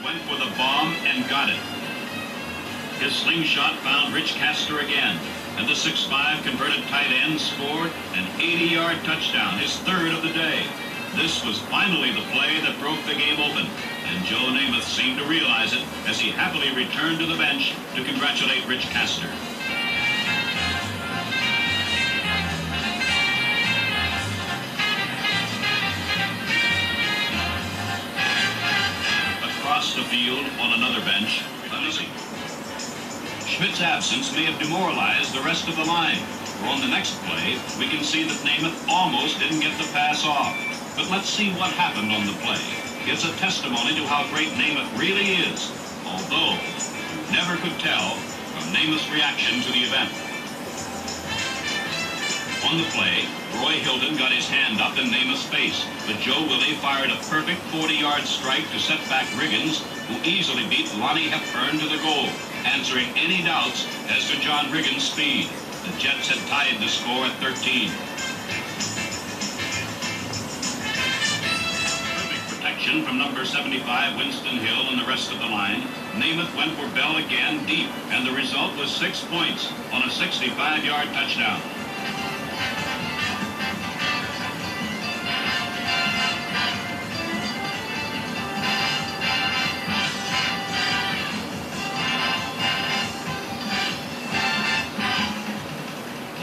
Went for the bomb and got it. His slingshot found Rich Castor again, and the 6'5" converted tight end scored an 80-yard touchdown, his third of the day. This was finally the play that broke the game open, and Joe Namath seemed to realize it as he happily returned to the bench to congratulate Rich Castor. Across the field on another bench, Schmidt's absence may have demoralized the rest of the line. For on the next play, we can see that Namath almost didn't get the pass off. But let's see what happened on the play. It's a testimony to how great Namath really is, although you never could tell from Namath's reaction to the event. On the play, Roy Hilton got his hand up in Namath's face, but Joe Willie fired a perfect 40-yard strike to set back Riggins, who easily beat Lonnie Hepburn to the goal, answering any doubts as to John Riggins' speed. The Jets had tied the score at 13. Perfect protection from number 75, Winston Hill, and the rest of the line. Namath went for Bell again deep, and the result was 6 points on a 65-yard touchdown.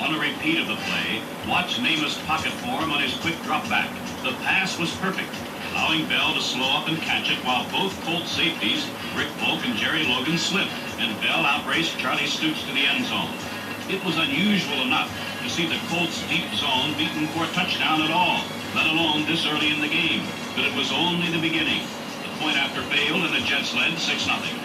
On a repeat of the play, watch Namath's pocket form on his quick drop back. The pass was perfect, allowing Bell to slow up and catch it while both Colts safeties, Rick Polk and Jerry Logan, slipped, and Bell outraced Charlie Stoops to the end zone. It was unusual enough to see the Colts' deep zone beaten for a touchdown at all, let alone this early in the game. But it was only the beginning. The point after failed, and the Jets led 6-0.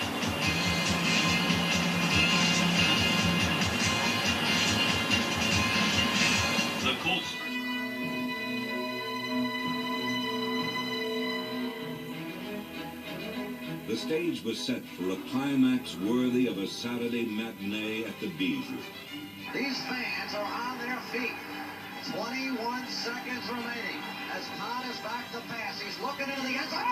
The Colts. The stage was set for a climax worthy of a Saturday matinee at the Bijou. These fans are on their feet. 21 seconds remaining as Todd is back to pass. He's looking into the end zone.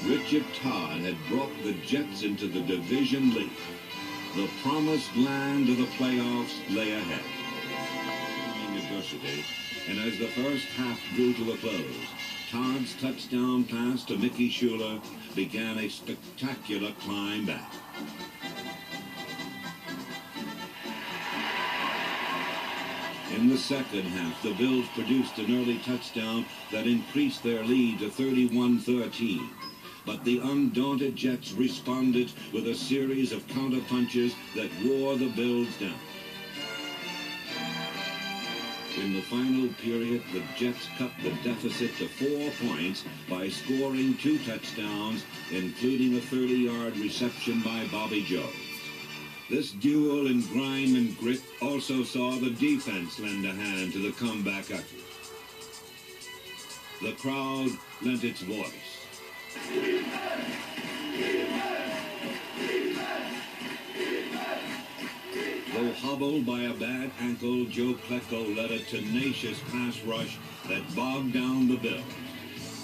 Richard Todd had brought the Jets into the division lead. The promised land of the playoffs lay ahead. Adversity, and as the first half drew to a close, Todd's touchdown pass to Mickey Schuler began a spectacular climb back. In the second half, the Bills produced an early touchdown that increased their lead to 31-13. But the undaunted Jets responded with a series of counterpunches that wore the Bills down. In the final period, the Jets cut the deficit to 4 points by scoring 2 touchdowns, including a 30-yard reception by Bobby Jones. This duel in grime and grit also saw the defense lend a hand to the comeback effort. The crowd lent its voice. Though hobbled by a bad ankle, Joe Klecko led a tenacious pass rush that bogged down the Bills.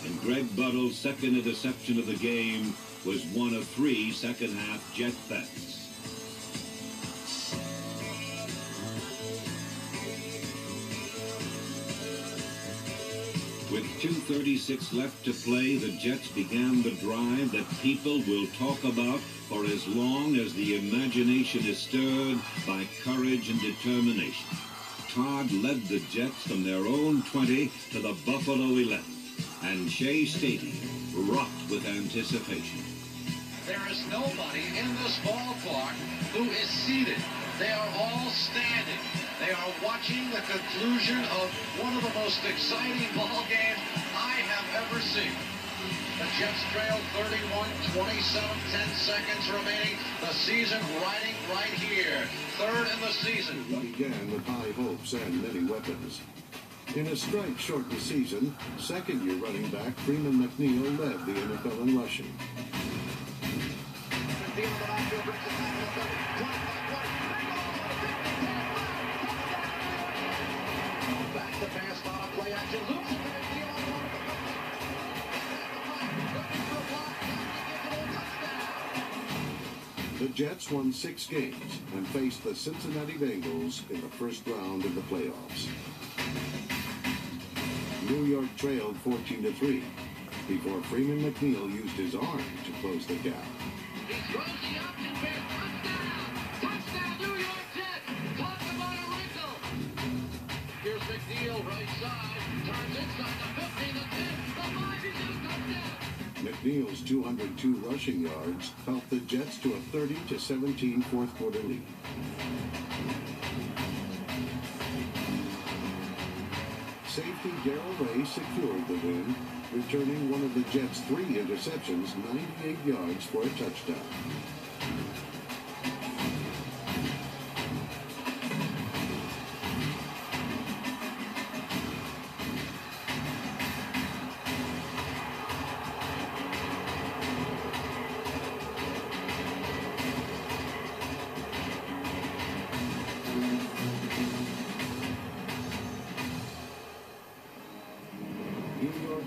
And Greg Buttle's second interception of the game was one of 3 second-half Jet thefts. With 2:36 left to play, the Jets began the drive that people will talk about for as long as the imagination is stirred by courage and determination. Todd led the Jets from their own 20 to the Buffalo 11, and Shea Stadium rocked with anticipation. There is nobody in this ballpark who is seated. They are all standing. They are watching the conclusion of one of the most exciting ball games I have ever seen. The Jets trail 31-27, 10 seconds remaining. The season riding right here. Third in the season. Began with high hopes and many weapons. In a strike-shortened season, second-year running back Freeman McNeil led the NFL in rushing. Back to pass, not a play action. Loops it. The Jets won 6 games and faced the Cincinnati Bengals in the first round of the playoffs. New York trailed 14-3 before Freeman McNeil used his arm to close the gap. He throws the option pass. Touchdown! Touchdown, New York Jets! Talk about a wrinkle! Here's McNeil, right side. Turns inside the 15, the 10, the 5, he's in a touchdown! McNeil's 202 rushing yards helped the Jets to a 30-17 fourth-quarter lead. Safety Darrell Ray secured the win, returning one of the Jets' 3 interceptions 98 yards for a touchdown.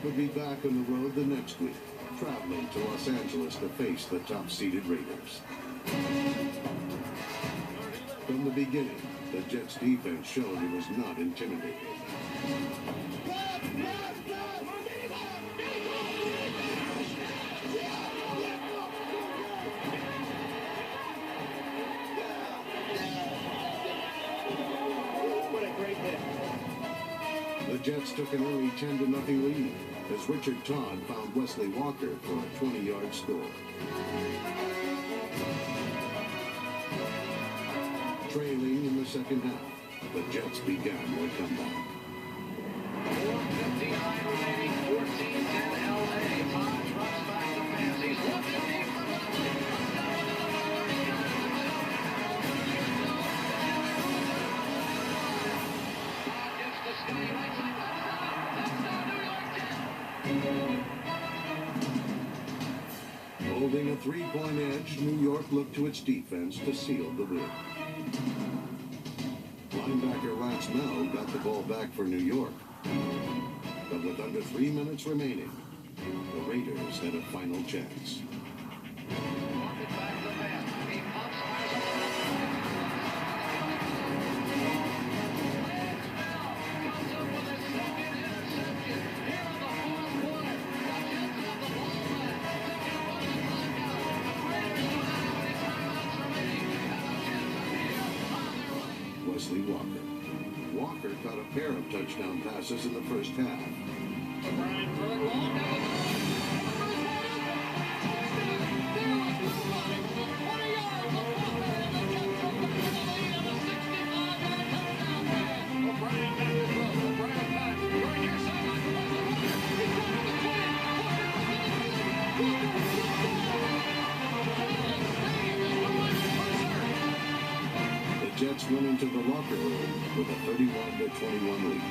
Will be back on the road the next week, traveling to Los Angeles to face the top-seeded Raiders. From the beginning, the Jets' defense showed it was not intimidating. What a great hit. The Jets took an early 10-0 lead as Richard Todd found Wesley Walker for a 20-yard score. Trailing in the second half, the Jets began their comeback. 4:59 remaining, 14-10 LA. Todd drops back to pass. He's looking deep for Wesley. Todd gets the sky right side. Holding a 3-point edge, New York looked to its defense to seal the win. Linebacker Lance Mel got the ball back for New York. But with under 3 minutes remaining, the Raiders had a final chance. Wesley Walker. Walker caught a pair of touchdown passes in the first half. Jets went into the locker room with a 31-21 lead.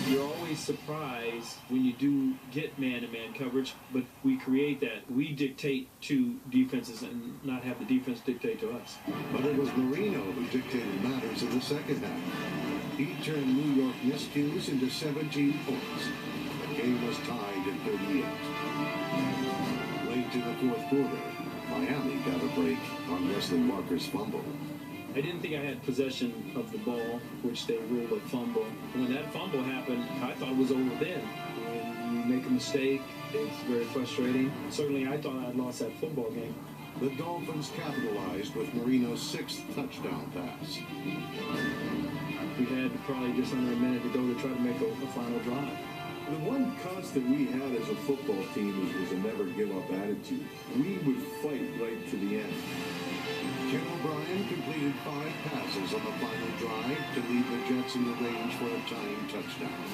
You're always surprised when you do get man-to-man coverage, but we create that. We dictate to defenses and not have the defense dictate to us. But it was Marino who dictated matters in the second half. He turned New York miscues into 17 points. The game was tied at 38. Late in the fourth quarter, Miami got a break on Wesley Walker's fumble. I didn't think I had possession of the ball, which they ruled a fumble. When that fumble happened, I thought it was over then. When you make a mistake, it's very frustrating. Certainly, I thought I'd lost that football game. The Dolphins capitalized with Marino's 6th touchdown pass. We had probably just under a minute to go to try to make a final drive. The one constant we had as a football team was a never-give-up attitude. We would fight right to the end. Ken O'Brien completed 5 passes on the final drive to lead the Jets in the range for a tying touchdown.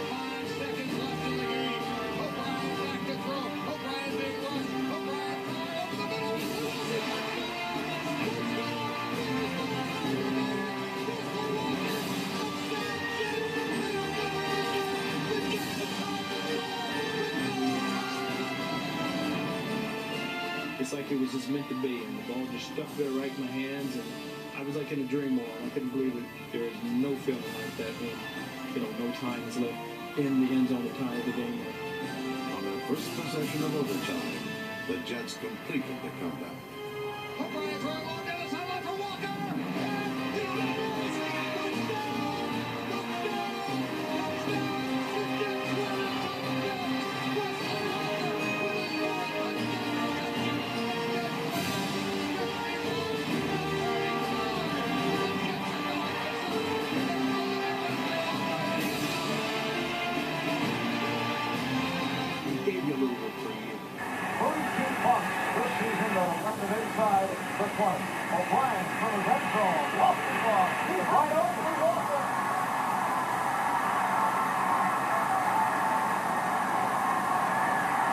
5 seconds left in the game. O'Brien back to throw. O'Brien big run. O'Brien flying over the middle. It's like it was just meant to be, and the ball just stuck there right in my hands, and I was like in a dream world. I couldn't believe it. There's no feeling like that when, no time is left in the end zone to tie the game up. On their first possession of overtime, the Jets completed the comeback. O'Brien throwing long down the sideline for Walker. O'Brien from his end zone. Off the ball. He's right over the Walker.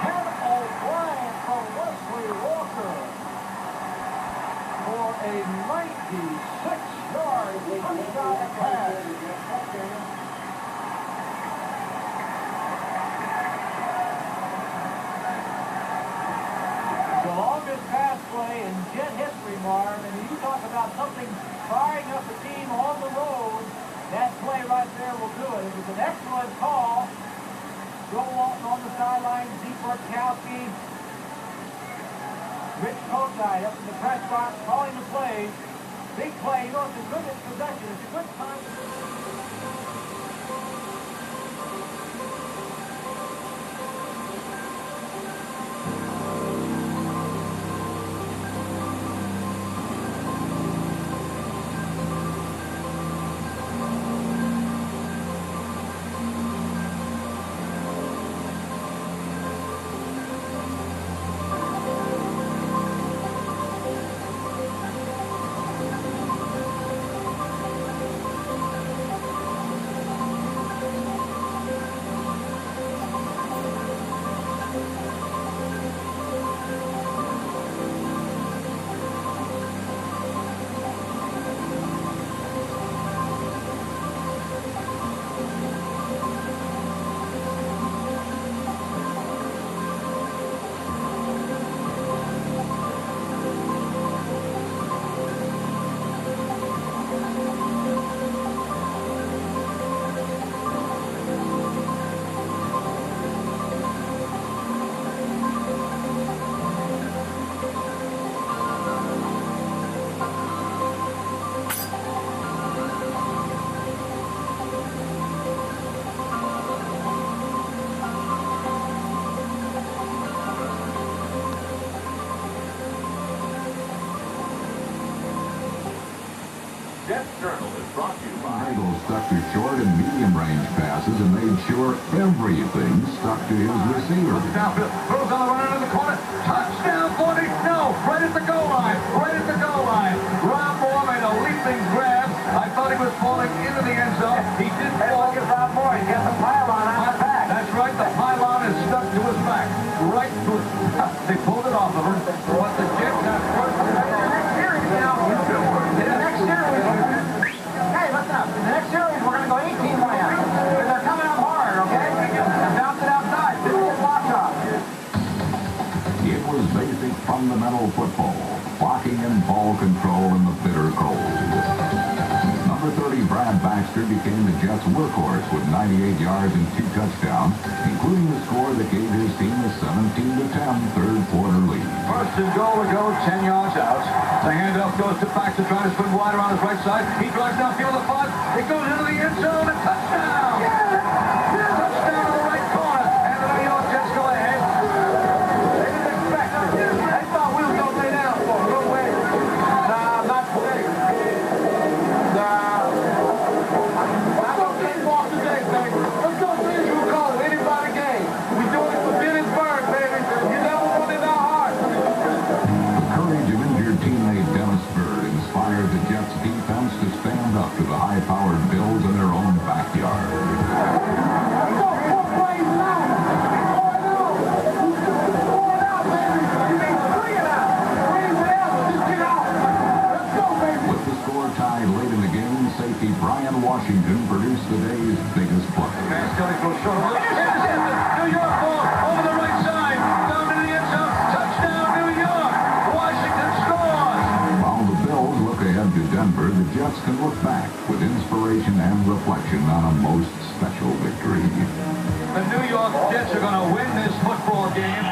Ken O'Brien from Wesley Walker for a 96-yard touchdown pass. The longest pass play in Jet history, Marv, and you talk about something firing up the team on the road, that play right there will do it. It was an excellent call. Joe Walton on the sideline, Zeke Burkowski, Rich Kosai up in the press box calling the play. Big play. You know, it's a good possession. It's a good time. Nagel stuck to short and medium range passes and made sure everything stuck to his receiver. Downfield, throws on the run into the corner. Touchdown, 40. No, right at the goal line. Right at the goal line. Ron Moore made a leaping grab. I thought he was falling into the end zone. He did fall. Look at Ron Moore. He got the pylon on his back. That's right. The pylon is stuck to his back. Right to it. They pulled it off of him. What the Jets got first. In the next series now. In the next series. Hey, listen up. In the next series, we're going to go 18 rounds. They're coming up hard, okay? Bounce it outside. This is lock up. It was basic fundamental football, blocking and ball control in the bitter cold. Number 30, Brad Baxter, became the Jets' workhorse with 98 yards and 2 touchdowns, including the score that gave his team a 17-10 third-quarter lead. First and goal to go, 10 yards out. The handoff goes to Baxter, trying to spin wide around his right side. He drives downfield the 5. It goes into the end zone, and touchdown! Touchdown to the right corner. And the New York Jets go ahead. They didn't expect it. They thought we were going to lay down for him. No way. Nah, not today. Nah. I'm going to take off today, baby. Let's go see if you call it anybody game. We doing it for Gettysburg, baby. You never won in our heart. The courage of injured teammate Dennis Byrd inspired the Jets defense to stand up to the high-powered Bills in their own backyard. With the score tied late in the game, safety Brian Washington produced the day's biggest play. New York ball over the right side, down to the end zone, touchdown New York. Washington scores. While the Bills look ahead to Denver, the Jets can look back with inspiration and reflection on a most special victory. The New York Jets are going to win this football game.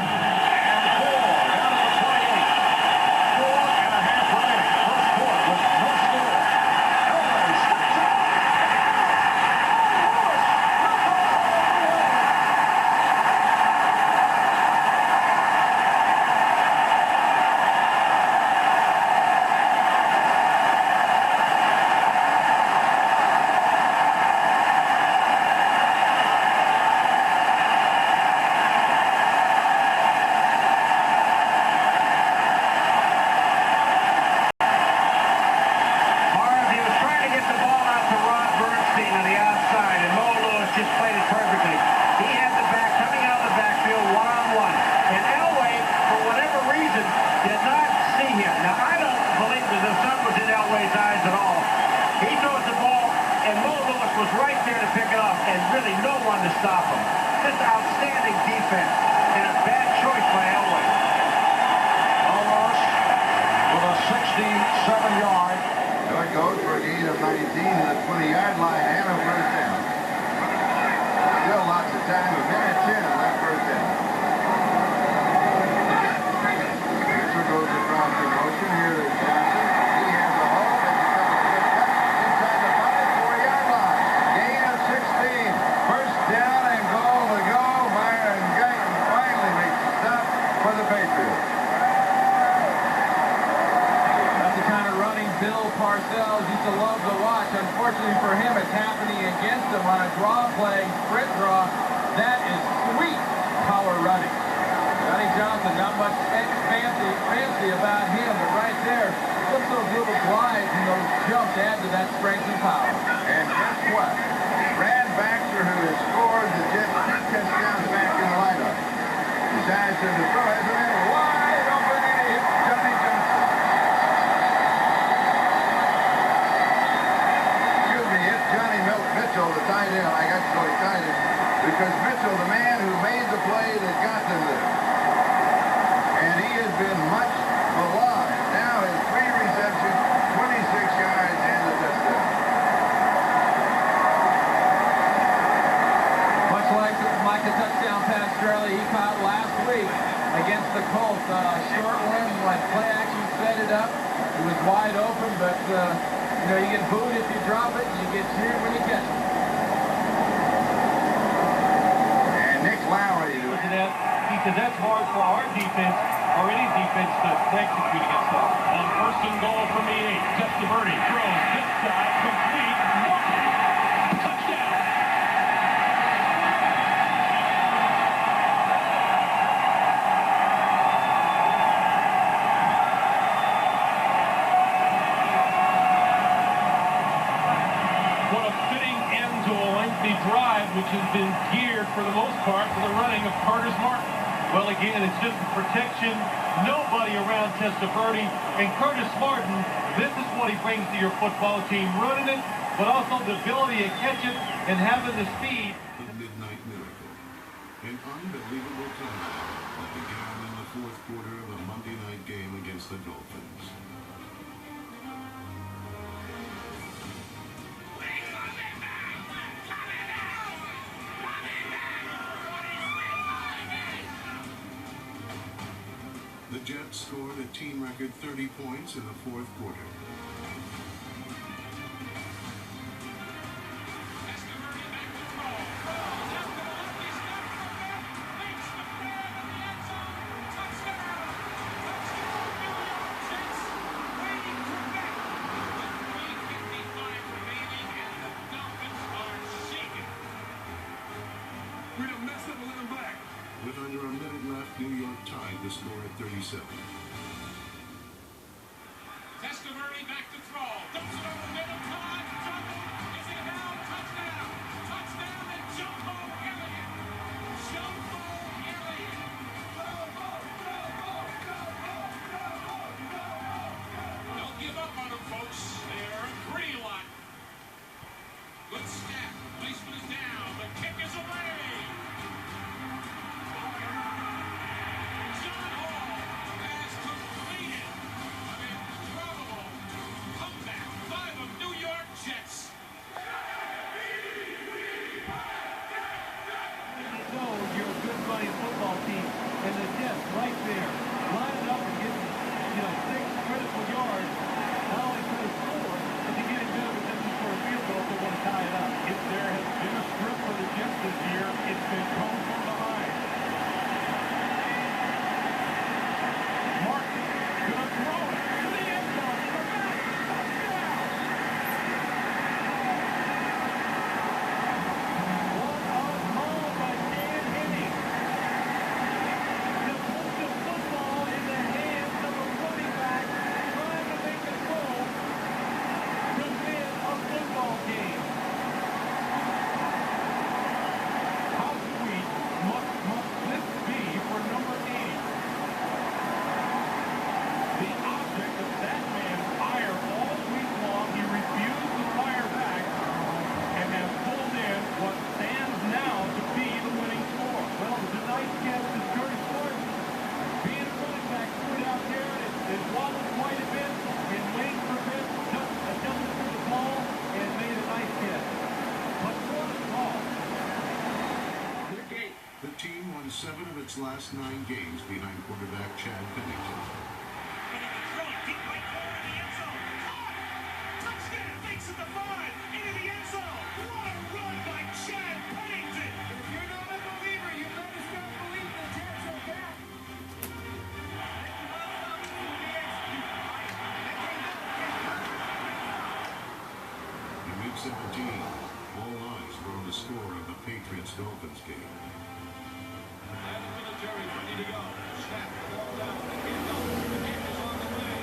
Which has been geared for the most part for the running of Curtis Martin. Well, again, it's just protection, nobody around Testaverde, and Curtis Martin, this is what he brings to your football team, running it, but also the ability to catch it and having the speed. The Midnight Miracle, an unbelievable comeback that began in the fourth quarter of a Monday night game against the Dolphins. The Jets scored a team record 30 points in the fourth quarter. With under a minute left, New York tied the score at 37. Testaverde back to throw. Dumps it over the middle. Todd, is it down? Touchdown! Touchdown and Jumbo Elliott! Jumbo Elliott! Don't give up on them, folks. They are a pretty lot. Good snap. Placement is down. The kick is away. Football team, and the Jets right there, lining up and getting, 6 critical yards, not only for the score, but to get in good position for a field goal if they want to tie it up. If there has been a script for the Jets this year, it's been come from behind. Martin gonna throw it to the end zone. Seven of its last 9 games behind quarterback Chad Pennington. Deep right corner in the end zone. Touchdown, fakes at the 5, into the end zone. What a run by Chad Pennington. If you're not a believer, you better start believing the Jets are back. In Week 17, all eyes were on the score of the Patriots-Dolphins game. Jerry's ready to go. Snap. Ball down. The game is on the way.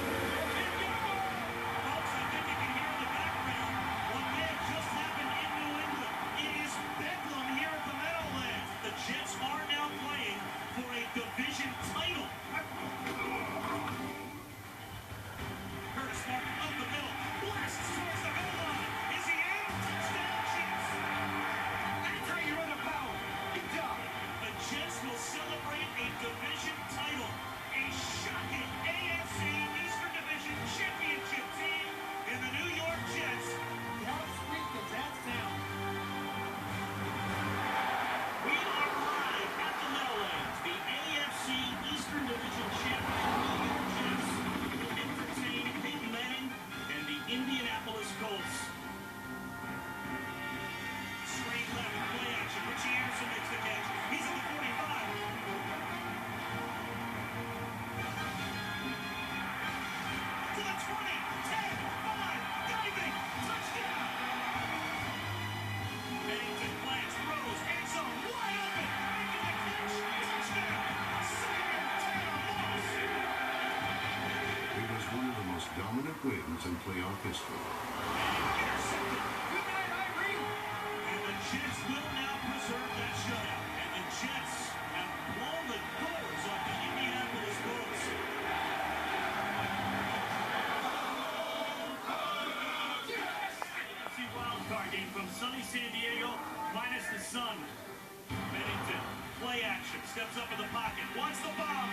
Folks, I think you can hear in the background what may have just happened in New England. It is bedlam here at the Meadowlands. The Jets are now playing for a division title. Curtis Martin up the middle. Blasts towards the goal line. Is he in? Touchdown, Jets. That's how you run a power. Good job. The Jets will celebrate a division title, a shocking AFC Eastern Division championship team in the New York Jets. Don't sweep the Jets down. We are live at the Meadowlands. The AFC Eastern Division champion New York Jets will entertain Peyton Manning and the Indianapolis Colts. Straight left, play action. Richie Anderson makes the catch. He's at the 45. To the 20, 10, 5, diving, touchdown. Pennington plants, throws, end zone, wide open, making the catch, touchdown. Sam Moss. It was one of the most dominant wins in playoff history. Intercepted. Good night, Irene. And the Jets will now preserve that shutout. And the Jets have blown the doors off the Indianapolis Colts. NFC wildcard game from sunny San Diego, minus the sun. Pennington, play action, steps up in the pocket, wants the bomb.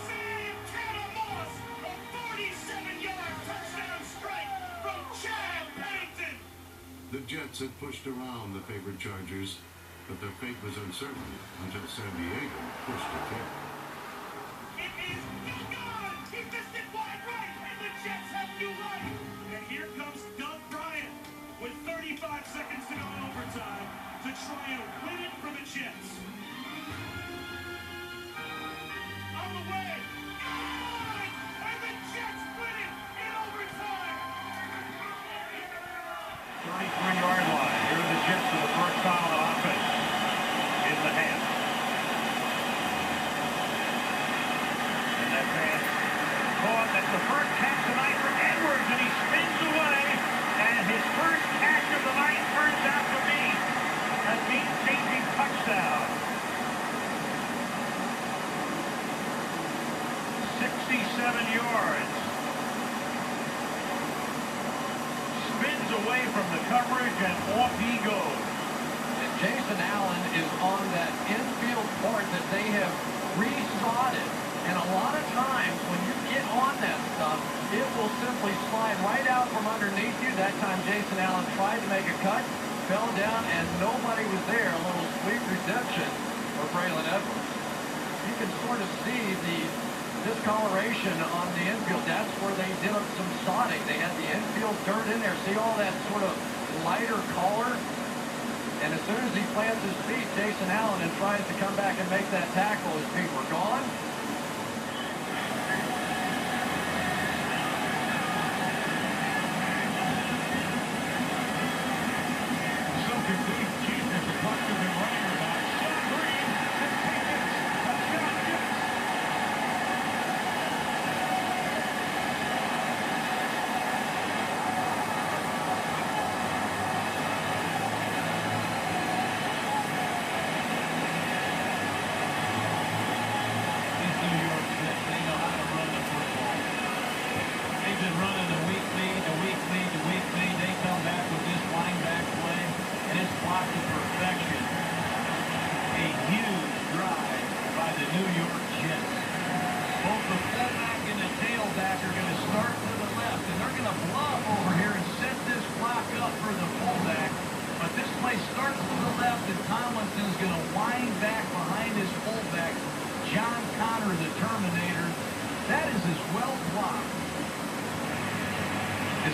Santana Moss, a 47-yard touchdown strike from Chad Pennington. The Jets had pushed around the favored Chargers, but their fate was uncertain until San Diego pushed to kick. It is And here comes Doug Bryant with 35 seconds to go in overtime to try and win it for the Jets. On the way. Good! And the Jets win it in overtime. 33-yard line. Here are the Jets for the first time on offense in the half. And that pass caught. That's the first catch tonight for Edwards, and he spins away. And his first catch of the night turns out to be a game-changing touchdown. 67 yards. Spins away from the coverage, and off he goes. And Jason Allen is on that infield part that they have resodded. And a lot of times when you get on that stuff, it will simply slide right out from underneath you. That time Jason Allen tried to make a cut, fell down, and nobody was there. A little sweet reception for Braylon Edwards. You can sort of see the discoloration on the infield. That's where they did up some sodding. They had the infield dirt in there. See all that sort of lighter color? And as soon as he plants his feet, Jason Allen, and tries to come back and make that tackle, his feet were gone.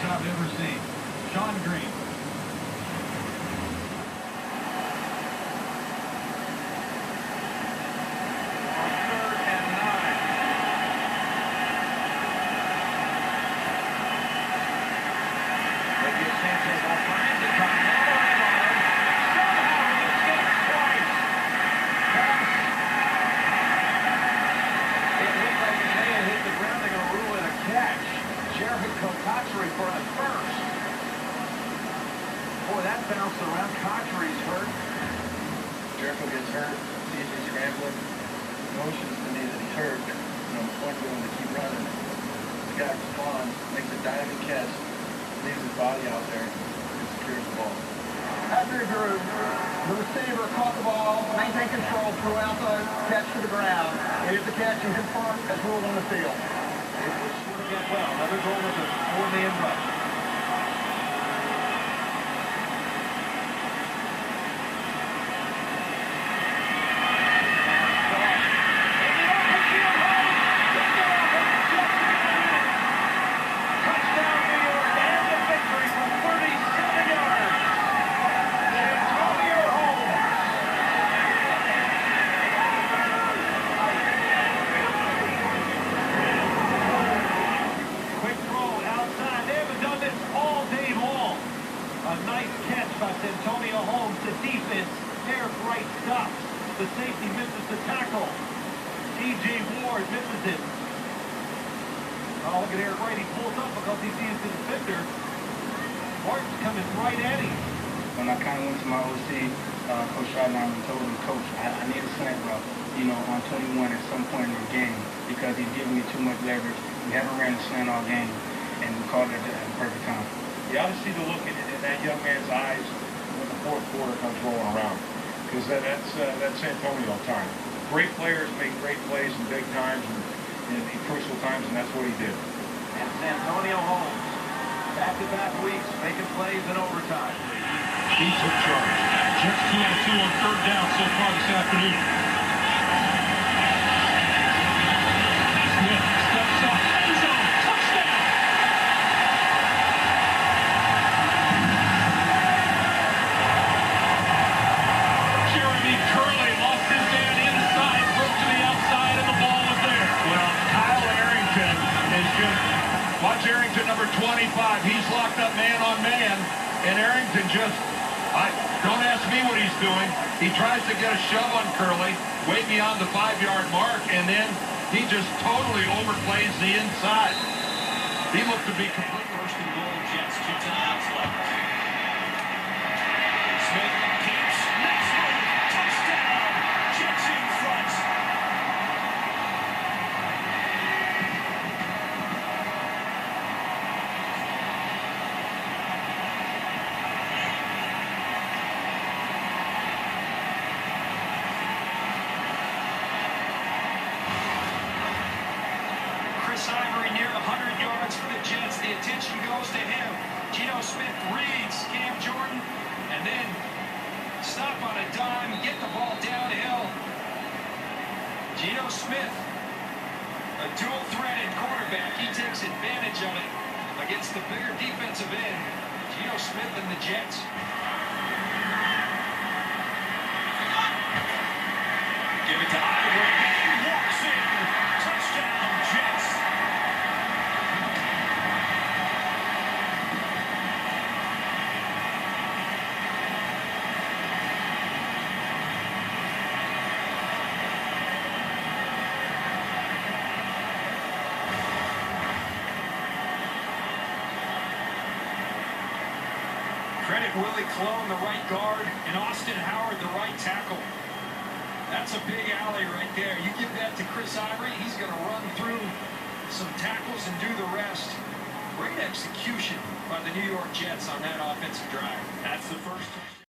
I've ever seen. Sean Green. That's Antonio time. Great players make great plays in big times and in crucial times, and that's what he did. And Antonio Holmes, back-to-back weeks, making plays in overtime. He took charge. Jets 2 on 2 on third down so far this afternoon. Smith steps up, end zone, touchdown! 5. He's locked up man on man, and Arrington just, don't ask me what he's doing. He tries to get a shove on Curley way beyond the 5-yard mark, and then he just totally overplays the inside. He looked to be complete. First and goal, Jets, 2 timeouts left. Smith keeps, nice move, touchdown, Jets in front. Chris Ivory near 100 yards for the Jets. The attention goes to him. Geno Smith reads Cam Jordan, and then stop on a dime, get the ball downhill. Geno Smith, a dual-threaded quarterback. He takes advantage of it against the bigger defensive end. Geno Smith and the Jets. Give it to Ivory. He walks in. Touchdown, Jets. Credit Willie Clone, the right guard, and Austin Howard, the right tackle. That's a big alley right there. You give that to Chris Ivory, he's going to run through some tackles and do the rest. Great execution by the New York Jets on that offensive drive. That's the first touchdown.